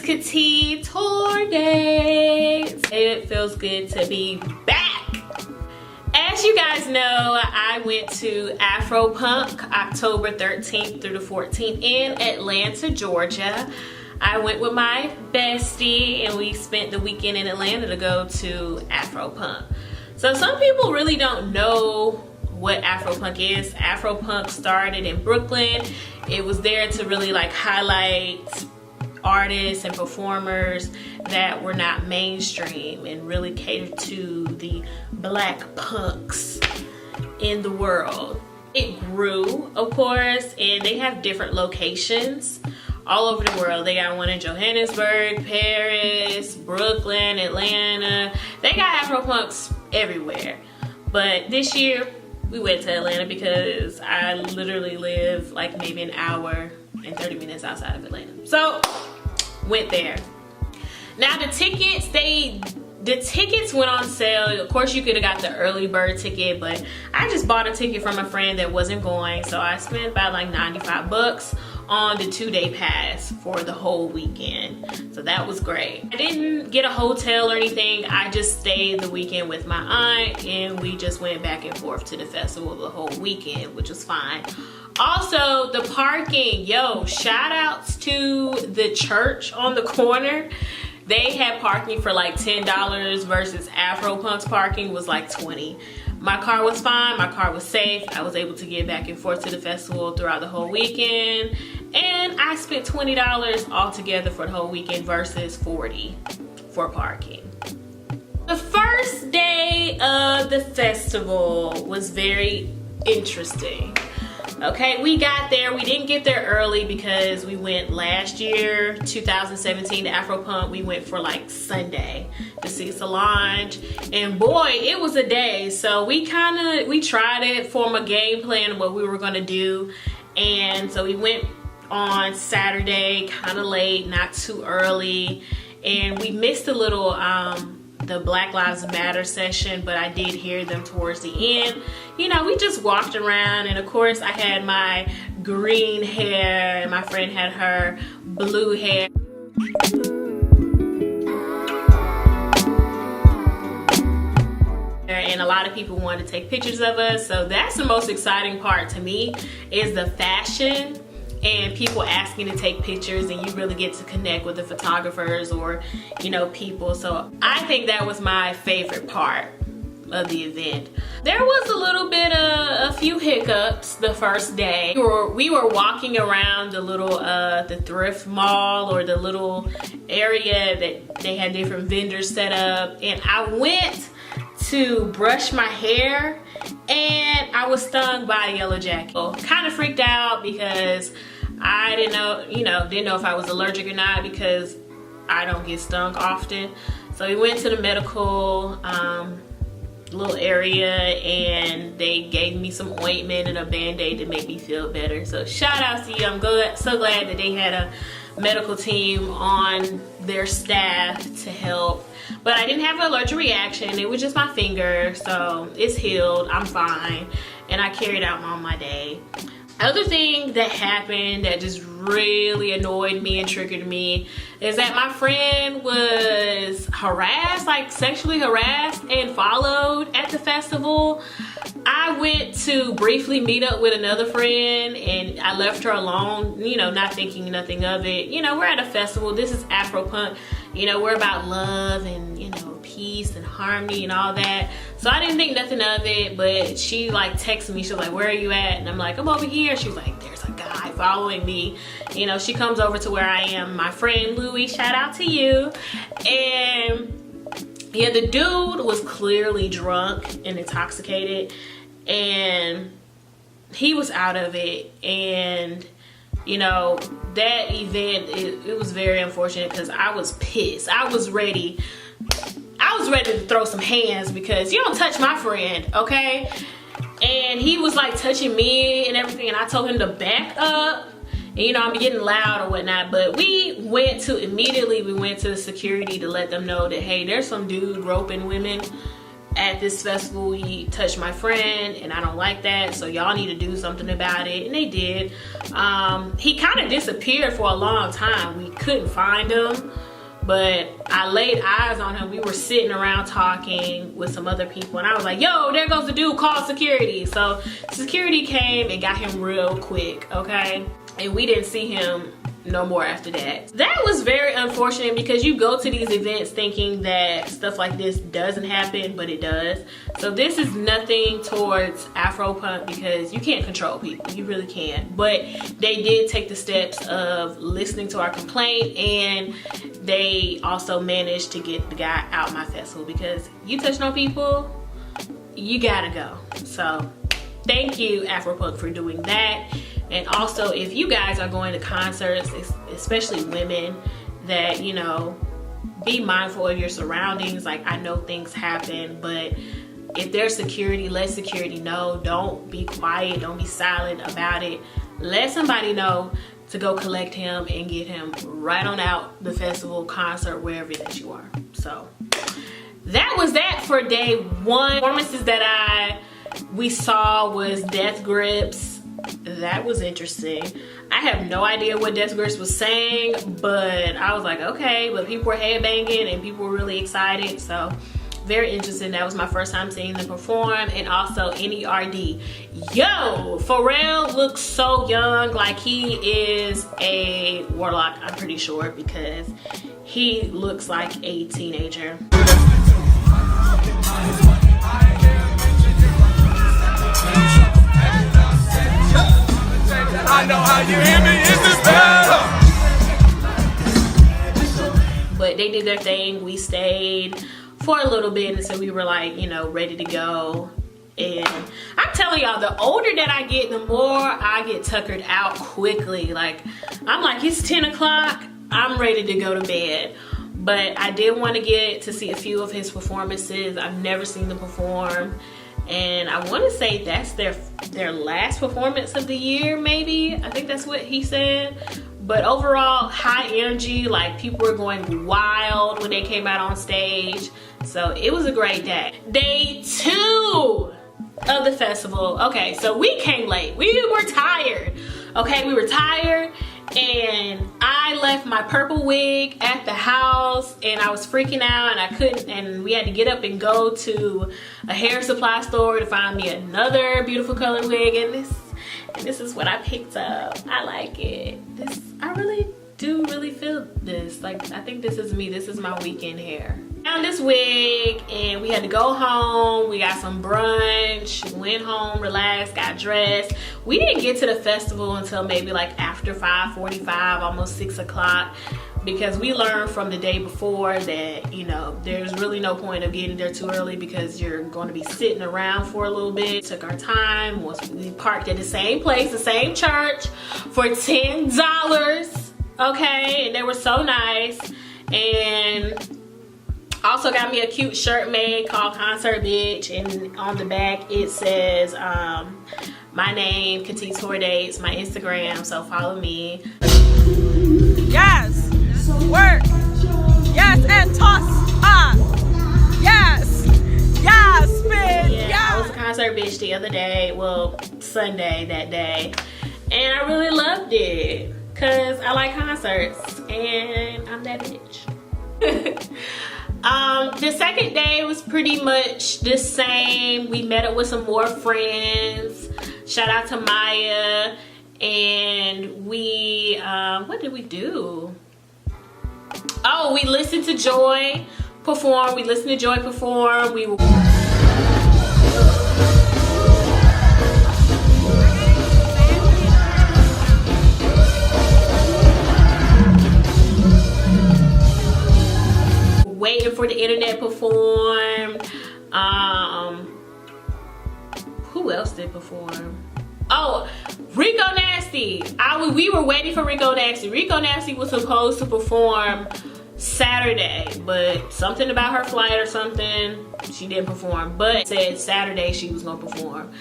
Tour Dates. It feels good to be back. As you guys know, I went to Afropunk October 13th through the 14th in Atlanta, Georgia. I went with my bestie and we spent the weekend in Atlanta to go to Afropunk. So some people really don't know what Afropunk is. Afropunk started in Brooklyn. It was there to really like highlight artists and performers that were not mainstream and really cater to the black punks in the world. It grew, of course, and they have different locations all over the world. They got one in Johannesburg, Paris, Brooklyn, Atlanta. They got Afropunks everywhere. But this year we went to Atlanta because I literally live like maybe an hour and 30 minutes outside of Atlanta. So went there. Now the tickets went on sale. Of course you could have got the early bird ticket, but I just bought a ticket from a friend that wasn't going, so I spent about like 95 bucks on the 2-day pass for the whole weekend. So that was great. I didn't get a hotel or anything. I just stayed the weekend with my aunt and we just went back and forth to the festival the whole weekend, which was fine. Also, the parking, yo, shout outs to the church on the corner. They had parking for like $10 versus Afropunk's parking was like $20. My car was fine, my car was safe. I was able to get back and forth to the festival throughout the whole weekend. And I spent $20 altogether for the whole weekend versus $40 for parking. The first day of the festival was very interesting. Okay, we got there. We didn't get there early because we went last year, 2017, to Afropunk. We went for like Sunday to see Solange, and boy, it was a day. So we tried it, form a game plan of what we were gonna do, and so we went on Saturday, kind of late, not too early, and we missed a little the Black Lives Matter session, but I did hear them towards the end. You know, we just walked around, and of course I had my green hair and my friend had her blue hair. And a lot of people wanted to take pictures of us, so that's the most exciting part to me, is the fashion and people asking to take pictures, and you really get to connect with the photographers or, you know, people. So I think that was my favorite part of the event. There was a little bit of a few hiccups the first day. We were walking around the little the thrift mall, or the little area that they had different vendors set up, and I went to brush my hair and I was stung by a yellow jacket. Kind of freaked out because I didn't know if I was allergic or not, because I don't get stung often. So we went to the medical little area and they gave me some ointment and a band-aid to make me feel better. So shout out to you. I'm so glad that they had a medical team on their staff to help. But I didn't have an allergic reaction. It was just my finger, so it's healed. I'm fine, and I carried out on my day. Other thing that happened that just really annoyed me and triggered me is that my friend was harassed, like sexually harassed and followed at the festival. I went to briefly meet up with another friend and I left her alone, you know, not thinking nothing of it. You know, we're at a festival. This is Afropunk. You know, we're about love and, you know, peace and harmony and all that. So I didn't think nothing of it, but she like texted me. She was like, "Where are you at?" And I'm like, "I'm over here." She was like, "There's a guy following me." You know, she comes over to where I am. My friend Louie, shout out to you. And yeah, the dude was clearly drunk and intoxicated, and he was out of it. And you know, that event, it was very unfortunate because I was pissed. I was ready to throw some hands because you don't touch my friend, okay? And he was like touching me and everything, and I told him to back up. And you know, I'm getting loud or whatnot, but we went to the security to let them know that, hey, there's some dude roping women at this festival he touched my friend and I don't like that, so y'all need to do something about it. And they did. He kind of disappeared for a long time. We couldn't find him, but I laid eyes on him. We were sitting around talking with some other people and I was like, yo, there goes the dude, call security. So security came and got him real quick, okay? And we didn't see him no more after that. That was very unfortunate because you go to these events thinking that stuff like this doesn't happen, but it does. So this is nothing towards Afropunk because you can't control people, you really can't. But they did take the steps of listening to our complaint, and they also managed to get the guy out my festival because you touching on people, you gotta go. So thank you, Afropunk, for doing that. And also, if you guys are going to concerts, especially women, that, you know, be mindful of your surroundings. Like, I know things happen, but if there's security, let security know. Don't be quiet, don't be silent about it. Let somebody know to go collect him and get him right on out the festival, concert, wherever that you are. So that was that for day one. Performances that we saw was Death Grips. That was interesting. I have no idea what Death Grips was saying, but I was like, okay. But people were headbanging and people were really excited, so very interesting. That was my first time seeing them perform. And also N.E.R.D. Yo, Pharrell looks so young, like he is a warlock, I'm pretty sure, because he looks like a teenager. I know how you hear me, is this better? But they did their thing. We stayed for a little bit until we were like, you know, ready to go. And I'm telling y'all, the older that I get, the more I get tuckered out quickly. Like, I'm like, it's 10 o'clock, I'm ready to go to bed. But I did want to get to see a few of his performances. I've never seen them perform. And I want to say that's their last performance of the year, maybe. I think that's what he said. But overall, high energy, like people were going wild when they came out on stage. So it was a great day. Day 2 of the festival. Okay, so we came late. We were tired. Okay, we were tired. And I left my purple wig at the house and I was freaking out and I couldn't, and we had to get up and go to a hair supply store to find me another beautiful colored wig, and this is what I picked up. I like it. I really do feel this. Like, I think this is me. This is my weekend hair. Found this wig and we had to go home. We got some brunch, went home, relaxed, got dressed. We didn't get to the festival until maybe like after 5:45, almost 6 o'clock, because we learned from the day before that, you know, there's really no point of getting there too early because you're going to be sitting around for a little bit. Took our time. We parked at the same place, the same church, for $10. Okay, and they were so nice. And also got me a cute shirt made called Concert Bitch, and on the back it says my name, kttourdates, my Instagram, so follow me. Yes, work, yes, and toss, yes, yes, spin, yeah, yes. I was a concert bitch the other day, well, Sunday that day, and I really loved it because I like concerts and I'm that bitch. The second day was pretty much the same. We met up with some more friends. Shout out to Maya. And we, what did we do? Oh, we listened to Joy perform. We listened to Joy perform. We were waiting for the internet perform. Who else did perform? Oh, Rico Nasty. We were waiting for Rico Nasty. Rico Nasty was supposed to perform Saturday, but something about her flight or something, she didn't perform. But said Saturday she was gonna perform.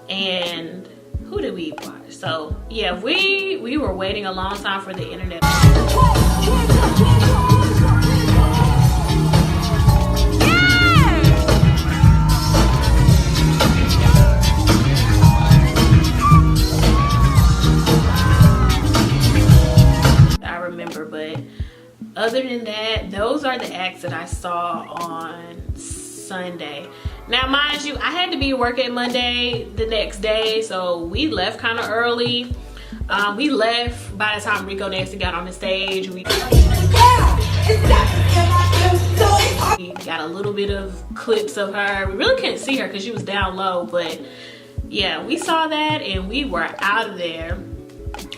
And who did we watch? So yeah, we were waiting a long time for the internet. other than that, those are the acts that I saw on Sunday. Now, mind you, I had to be at work at Monday the next day, so we left kind of early. We left by the time Rico Nasty got on the stage. We got a little bit of clips of her. We really couldn't see her because she was down low, but yeah, we saw that and we were out of there.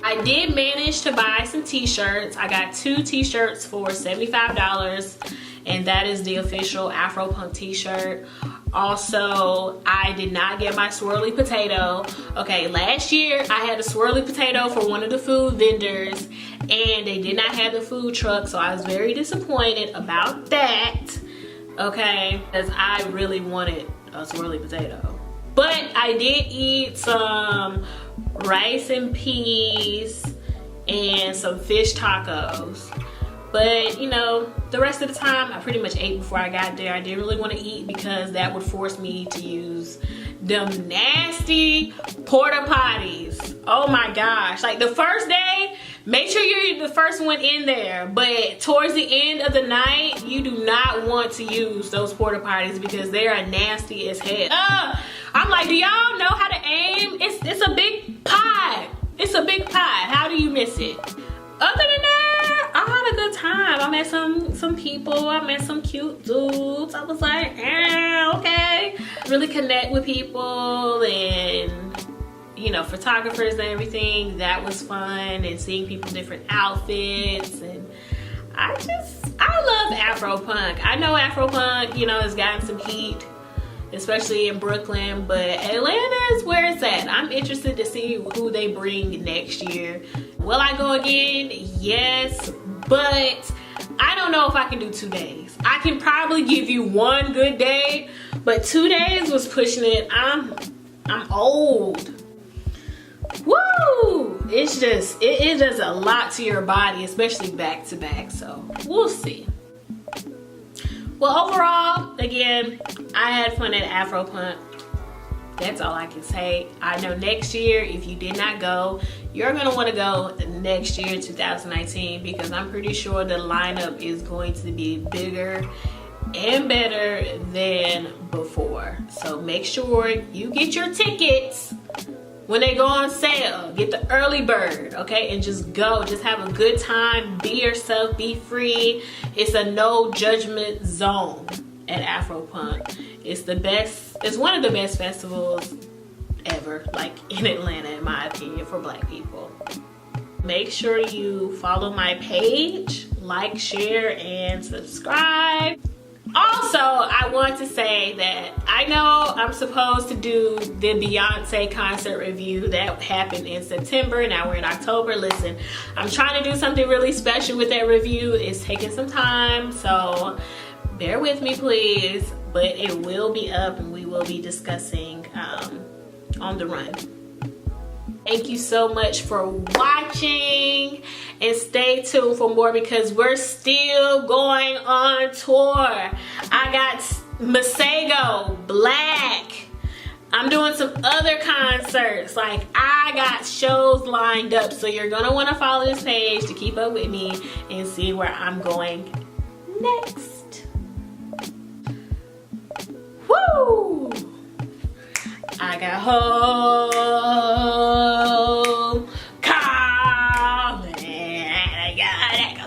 I did manage to buy some t-shirts. I got 2 t-shirts for $75, and that is the official Afropunk t-shirt. Also, I did not get my swirly potato. Okay, last year I had a swirly potato for one of the food vendors, and they did not have the food truck, so I was very disappointed about that. Okay, because I really wanted a swirly potato. But I did eat some rice and peas and some fish tacos. But you know, the rest of the time I pretty much ate before I got there. I didn't really want to eat because that would force me to use them nasty porta potties. Oh my gosh. Like the first day, make sure you're the first one in there. But towards the end of the night, you do not want to use those porta potties because they are nasty as hell. I'm like, do y'all know how to aim? It's a big pie. It's a big pie. How do you miss it? Other than that, I had a good time. I met some people. I met some cute dudes. I was like, okay. Really connect with people and, you know, photographers and everything. That was fun, and seeing people different outfits. And I love Afropunk. I know Afropunk, you know, has gotten some heat, especially in Brooklyn, but Atlanta is where it's at. I'm interested to see who they bring next year. Will I go again? Yes, but I don't know if I can do 2 days. I can probably give you 1 good day, but 2 days was pushing it. I'm old. Woo! It's just, it does a lot to your body, especially back to back, so we'll see. Well, overall, again, I had fun at Afropunk. That's all I can say. I know next year, if you did not go, you're gonna wanna go next year, 2019, because I'm pretty sure the lineup is going to be bigger and better than before. So make sure you get your tickets when they go on sale. Get the early bird, okay? And just go, just have a good time, be yourself, be free. It's a no judgment zone at Afropunk. It's the best, it's one of the best festivals ever, like in Atlanta, in my opinion, for Black people. Make sure you follow my page, like, share, and subscribe. Also, I want to say that I know I'm supposed to do the Beyonce concert review that happened in September. Now we're in October. Listen, I'm trying to do something really special with that review. It's taking some time, so bear with me, please. But it will be up and we will be discussing on the run. Thank you so much for watching, and stay tuned for more because we're still going on tour. I got Masego, Black. I'm doing some other concerts. Like, I got shows lined up, so you're gonna want to follow this page to keep up with me and see where I'm going next. Woo! I got home calling. I gotta go.